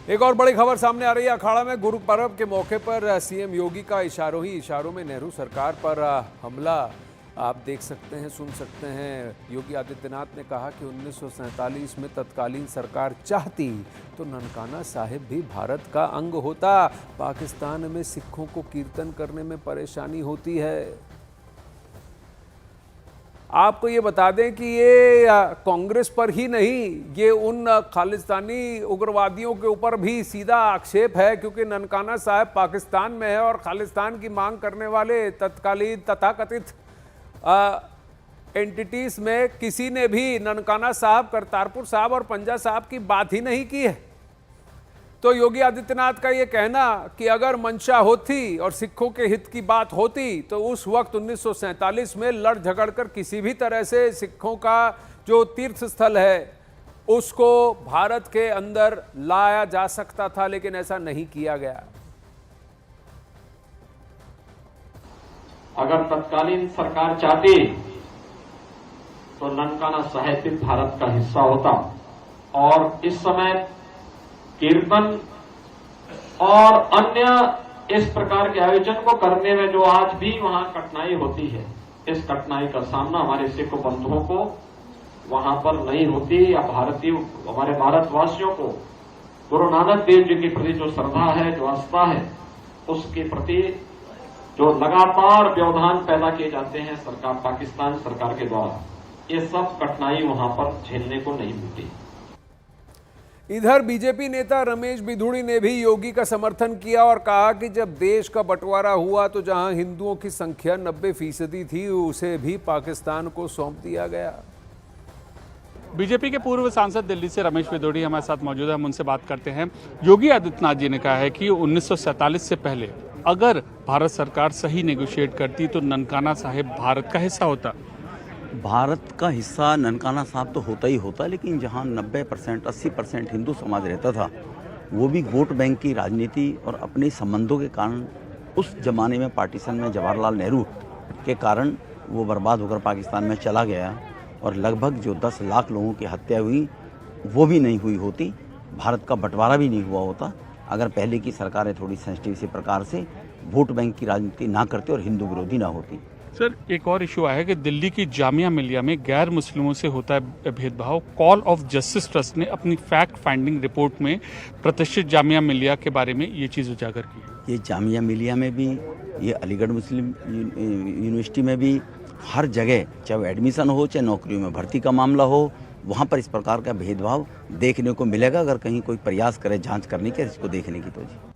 एक और बड़ी खबर सामने आ रही है। अखाड़ा में गुरु पर्व के मौके पर सीएम योगी का इशारों ही इशारों में नेहरू सरकार पर हमला आप देख सकते हैं, सुन सकते हैं। योगी आदित्यनाथ ने कहा कि 1947 में तत्कालीन सरकार चाहती तो ननकाना साहिब भी भारत का अंग होता। पाकिस्तान में सिखों को कीर्तन करने में परेशानी होती है। आपको ये बता दें कि ये कांग्रेस पर ही नहीं, ये उन खालिस्तानी उग्रवादियों के ऊपर भी सीधा आक्षेप है, क्योंकि ननकाना साहिब पाकिस्तान में है और खालिस्तान की मांग करने वाले तत्कालीन तथाकथित एंटिटीज में किसी ने भी ननकाना साहब, करतारपुर साहब और पंजा साहब की बात ही नहीं की है। तो योगी आदित्यनाथ का ये कहना कि अगर मंशा होती और सिखों के हित की बात होती तो उस वक्त 1947 में लड़ झगड़ कर किसी भी तरह से सिखों का जो तीर्थ स्थल है उसको भारत के अंदर लाया जा सकता था, लेकिन ऐसा नहीं किया गया। अगर तत्कालीन सरकार चाहती तो ननकाना साहिब भी भारत का हिस्सा होता और इस समय कीर्तन और अन्य इस प्रकार के आयोजन को करने में जो आज भी वहां कठिनाई होती है, इस कठिनाई का सामना हमारे सिख बंधुओं को वहां पर नहीं होती। या भारतीय हमारे भारतवासियों को गुरु नानक देव जी के प्रति जो श्रद्धा है, जो आस्था है, उसके प्रति जो लगातार व्यवधान पैदा किए जाते हैं सरकार, पाकिस्तान सरकार के द्वारा, ये सब कठिनाई वहां पर झेलने को नहीं मिलती। इधर बीजेपी नेता रमेश बिधूड़ी ने भी योगी का समर्थन किया और कहा कि जब देश का बंटवारा हुआ तो जहां हिंदुओं की संख्या 90% थी उसे भी पाकिस्तान को सौंप दिया गया। बीजेपी के पूर्व सांसद दिल्ली से रमेश बिधूड़ी हमारे साथ मौजूद है, हम उनसे बात करते हैं। योगी आदित्यनाथ जी ने कहा है कि 1947 से पहले अगर भारत सरकार सही नेगोशिएट करती तो ननकाना साहिब भारत का हिस्सा होता। भारत का हिस्सा ननकाना साहब तो होता ही होता, लेकिन जहां 90% 80% हिंदू समाज रहता था, वो भी वोट बैंक की राजनीति और अपने संबंधों के कारण उस जमाने में पार्टीशन में जवाहरलाल नेहरू के कारण वो बर्बाद होकर पाकिस्तान में चला गया और लगभग जो 10 लाख लोगों की हत्या हुई वो भी नहीं हुई होती, भारत का बंटवारा भी नहीं हुआ होता अगर पहले की सरकारें थोड़ी सेंसिटिव इसी प्रकार से वोट बैंक की राजनीति ना करती और हिंदू विरोधी ना होती। सर, एक और इशू आया है कि दिल्ली की जामिया मिलिया में गैर मुस्लिमों से होता है भेदभाव। कॉल ऑफ जस्टिस ट्रस्ट ने अपनी फैक्ट फाइंडिंग रिपोर्ट में प्रतिष्ठित जामिया मिलिया के बारे में ये चीज़ उजागर की। ये जामिया मिलिया में भी, ये अलीगढ़ मुस्लिम यूनिवर्सिटी में भी, हर जगह चाहे एडमिशन हो चाहे नौकरियों में भर्ती का मामला हो, वहाँ पर इस प्रकार का भेदभाव देखने को मिलेगा अगर कहीं कोई प्रयास करे जांच करने के, इसको देखने की तो जी।